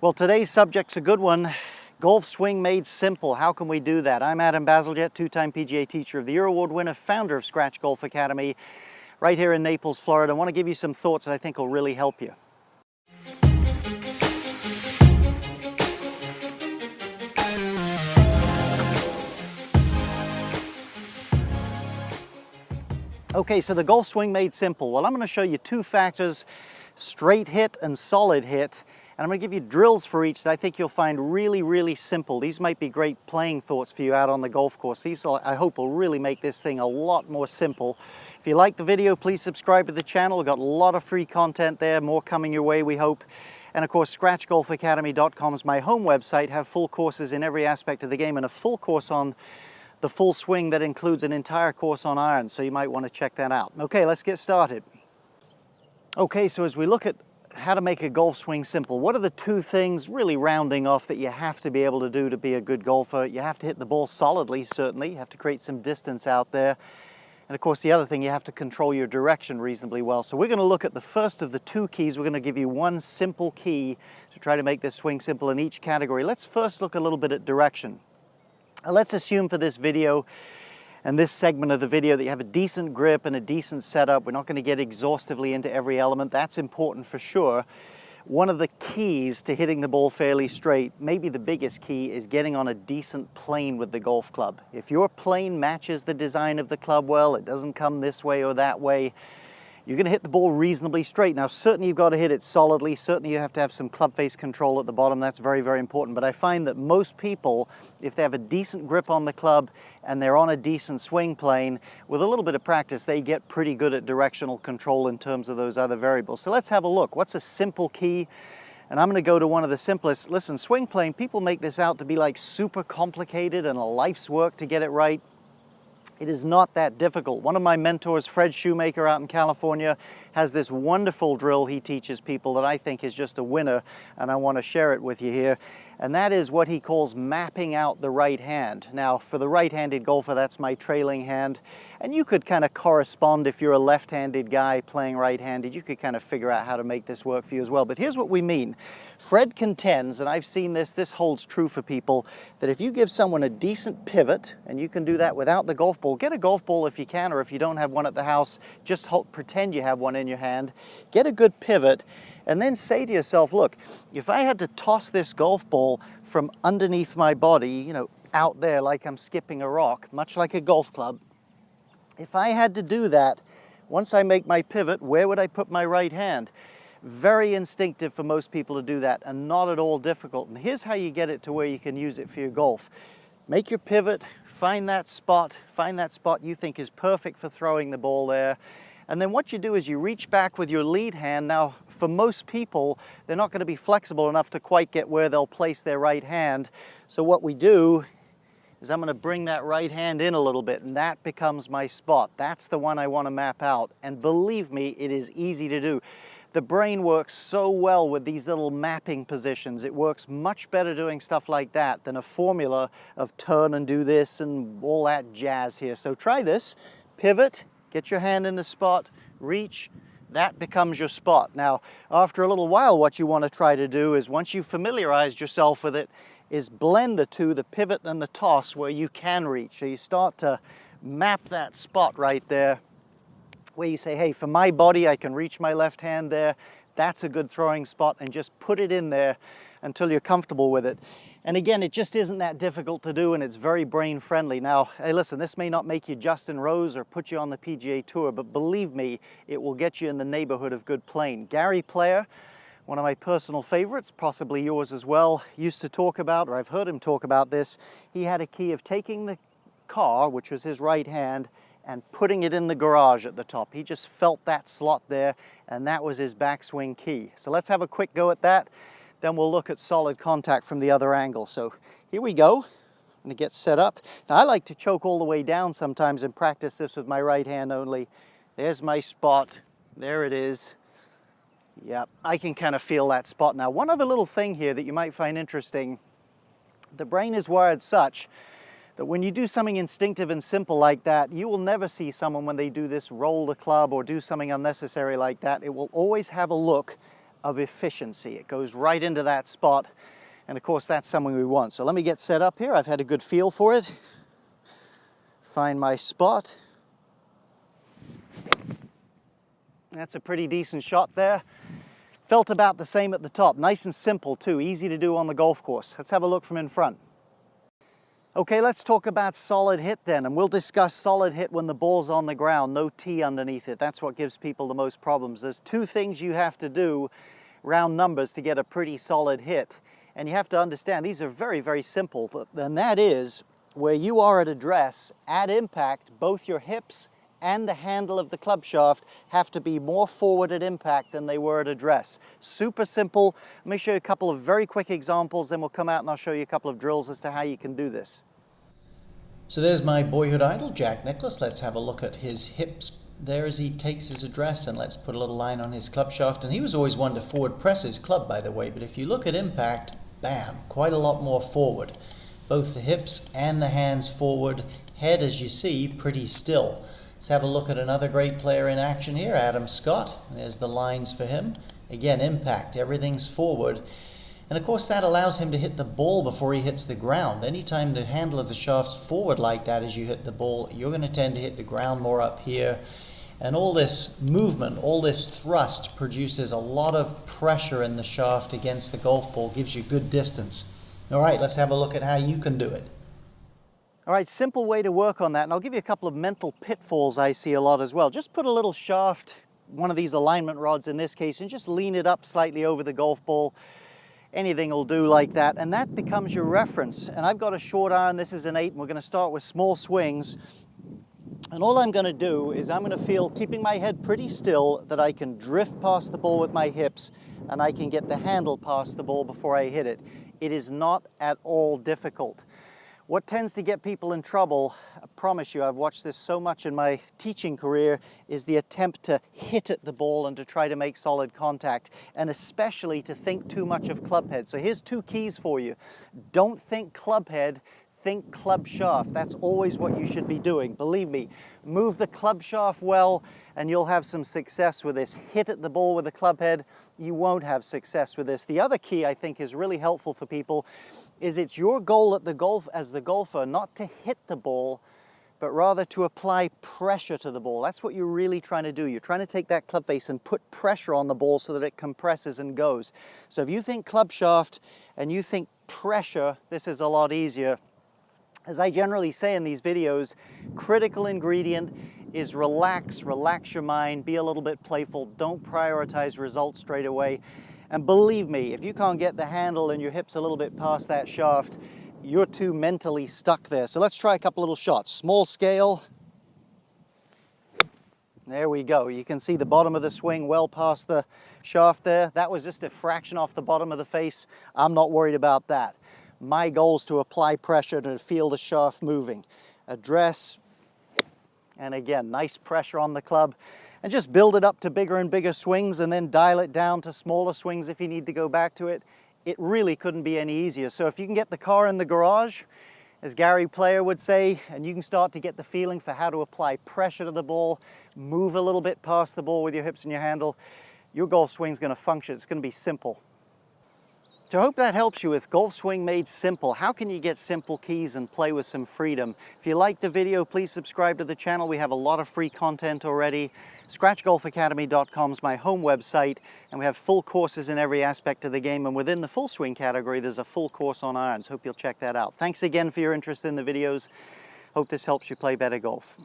Well, today's subject's a good one. Golf swing made simple. How can we do that? I'm Adam Bazalgette, two-time PGA Teacher of the Year award winner, founder of Scratch Golf Academy, right here in Naples, Florida. I want to give you some thoughts that I think will really help you. Okay, so the golf swing made simple. Well, I'm going to show you two factors, straight hit and solid hit. And I'm going to give you drills for each that I think you'll find really simple. These might be great playing thoughts for you out on the golf course. These, I hope, will really make this thing a lot more simple. If you like the video, please subscribe to the channel. We've got a lot of free content there, more coming your way, we hope. And of course, scratchgolfacademy.com is my home website. Have full courses in every aspect of the game and a full course on the full swing that includes an entire course on irons, so you might want to check that out. Okay, let's get started. Okay, so as we look at how to make a golf swing simple, what are the two things, really rounding off, that you have to be able to do to be a good golfer? You have to hit the ball solidly, certainly. You have to create some distance out there. And of course, the other thing, you have to control your direction reasonably well. So we're going to look at the first of the two keys. We're going to give you one simple key to try to make this swing simple in each category. Let's first look a little bit at direction. Let's assume for this video and this segment of the video that you have a decent grip and a decent setup. We're not going to get exhaustively into every element. That's important for sure. One of the keys to hitting the ball fairly straight, maybe the biggest key, is getting on a decent plane with the golf club. If your plane matches the design of the club well, it doesn't come this way or that way, you're going to hit the ball reasonably straight. Now, certainly you've got to hit it solidly. Certainly you have to have some club face control at the bottom. That's very important. But I find that most people, if they have a decent grip on the club and they're on a decent swing plane, with a little bit of practice, they get pretty good at directional control in terms of those other variables. So let's have a look. What's a simple key? And I'm going to go to one of the simplest. Listen, swing plane, people make this out to be like super complicated and a life's work to get it right. It is not that difficult. One of my mentors, Fred Shoemaker out in California, has this wonderful drill he teaches people that I think is just a winner, and I want to share it with you here. And that is what he calls mapping out the right hand. Now, for the right-handed golfer, that's my trailing hand. And you could kind of correspond if you're a left-handed guy playing right-handed. You could kind of figure out how to make this work for you as well. But here's what we mean. Fred contends, and I've seen this holds true for people, that if you give someone a decent pivot, and you can do that without the golf ball, get a golf ball if you can, or if you don't have one at the house, just pretend you have one in your hand. Get a good pivot, and then say to yourself, look, if I had to toss this golf ball from underneath my body, you know, out there like I'm skipping a rock, much like a golf club, if I had to do that, once I make my pivot, where would I put my right hand? Very instinctive for most people to do that, and not at all difficult. And here's how you get it to where you can use it for your golf. Make your pivot, find that spot you think is perfect for throwing the ball there. And then what you do is you reach back with your lead hand. Now, for most people, they're not going to be flexible enough to quite get where they'll place their right hand. So what we do is I'm going to bring that right hand in a little bit, and that becomes my spot. That's the one I want to map out. And believe me, it is easy to do. The brain works so well with these little mapping positions. It works much better doing stuff like that than a formula of turn and do this and all that jazz here. So try this. Pivot, get your hand in the spot, reach, that becomes your spot. Now, after a little while, what you want to try to do is, once you've familiarized yourself with it, is blend the two, the pivot and the toss, where you can reach. So you start to map that spot right there, where you say, hey, for my body, I can reach my left hand there. That's a good throwing spot, and just put it in there until you're comfortable with it. And again, it just isn't that difficult to do, and it's very brain friendly. Now, hey, listen, this may not make you Justin Rose or put you on the PGA Tour, but believe me, it will get you in the neighborhood of good playing. Gary Player, one of my personal favorites, possibly yours as well, used to talk about, or I've heard him talk about this, he had a key of taking the car, which was his right hand, and putting it in the garage at the top. He just felt that slot there, and that was his backswing key. So let's have a quick go at that. Then we'll look at solid contact from the other angle. So here we go. I'm going to get set up. Now, I like to choke all the way down sometimes and practice this with my right hand only. There's my spot. There it is. Yep, I can kind of feel that spot. Now, one other little thing here that you might find interesting. The brain is wired such that when you do something instinctive and simple like that, you will never see someone, when they do this, roll the club or do something unnecessary like that. It will always have a look of efficiency. It goes right into that spot, and of course that's something we want. So let me get set up here. I've had a good feel for it. Find my spot. That's a pretty decent shot there. Felt about the same at the top. Nice and simple too, easy to do on the golf course. Let's have a look from in front. Okay, let's talk about solid hit then, and we'll discuss solid hit when the ball's on the ground, no tee underneath it. That's what gives people the most problems. There's two things you have to do, round numbers, to get a pretty solid hit. And you have to understand, these are very, very simple. And that is, where you are at address, at impact, both your hips and the handle of the club shaft have to be more forward at impact than they were at address. Super simple. Let me show you a couple of very quick examples, then we'll come out and I'll show you a couple of drills as to how you can do this. So there's my boyhood idol, Jack Nicklaus. Let's have a look at his hips there as he takes his address, and let's put a little line on his club shaft. And he was always one to forward press his club, by the way, but if you look at impact, bam, quite a lot more forward. Both the hips and the hands forward, head, as you see, pretty still. Let's have a look at another great player in action here, Adam Scott. There's the lines for him. Again, impact, everything's forward. And of course that allows him to hit the ball before he hits the ground. Anytime the handle of the shaft's forward like that as you hit the ball, you're going to tend to hit the ground more up here. And all this movement, all this thrust produces a lot of pressure in the shaft against the golf ball, gives you good distance. All right, let's have a look at how you can do it. All right, simple way to work on that, and I'll give you a couple of mental pitfalls I see a lot as well. Just put a little shaft, one of these alignment rods in this case, and just lean it up slightly over the golf ball. Anything will do like that, and that becomes your reference. And I've got a short iron, this is an 8, and we're going to start with small swings. And all I'm going to do is I'm going to feel, keeping my head pretty still, that I can drift past the ball with my hips, and I can get the handle past the ball before I hit it. It is not at all difficult. What tends to get people in trouble, I promise you, I've watched this so much in my teaching career, is the attempt to hit at the ball and to try to make solid contact, and especially to think too much of club head. So here's two keys for you. Don't think club head, think club shaft. That's always what you should be doing. Believe me, move the club shaft well and you'll have some success with this. Hit at the ball with the club head, you won't have success with this. The other key I think is really helpful for people is it's your goal at the as the golfer not to hit the ball, but rather to apply pressure to the ball. That's what you're really trying to do. You're trying to take that club face and put pressure on the ball so that it compresses and goes. So if you think club shaft and you think pressure, this is a lot easier. As I generally say in these videos, critical ingredient is relax your mind, be a little bit playful, don't prioritize results straight away. And believe me, if you can't get the handle and your hips a little bit past that shaft, you're too mentally stuck there. So let's try a couple little shots. Small scale. There we go. You can see the bottom of the swing well past the shaft there. That was just a fraction off the bottom of the face. I'm not worried about that. My goal is to apply pressure to feel the shaft moving. Address, and again, nice pressure on the club. And just build it up to bigger and bigger swings and then dial it down to smaller swings if you need to go back to it. It really couldn't be any easier. So if you can get the car in the garage, as Gary Player would say, and you can start to get the feeling for how to apply pressure to the ball, move a little bit past the ball with your hips and your handle, your golf swing's going to function. It's going to be simple. So I hope that helps you with Golf Swing Made Simple. How can you get simple keys and play with some freedom? If you liked the video, please subscribe to the channel. We have a lot of free content already. ScratchGolfAcademy.com is my home website, and we have full courses in every aspect of the game. And within the full swing category, there's a full course on irons. Hope you'll check that out. Thanks again for your interest in the videos. Hope this helps you play better golf.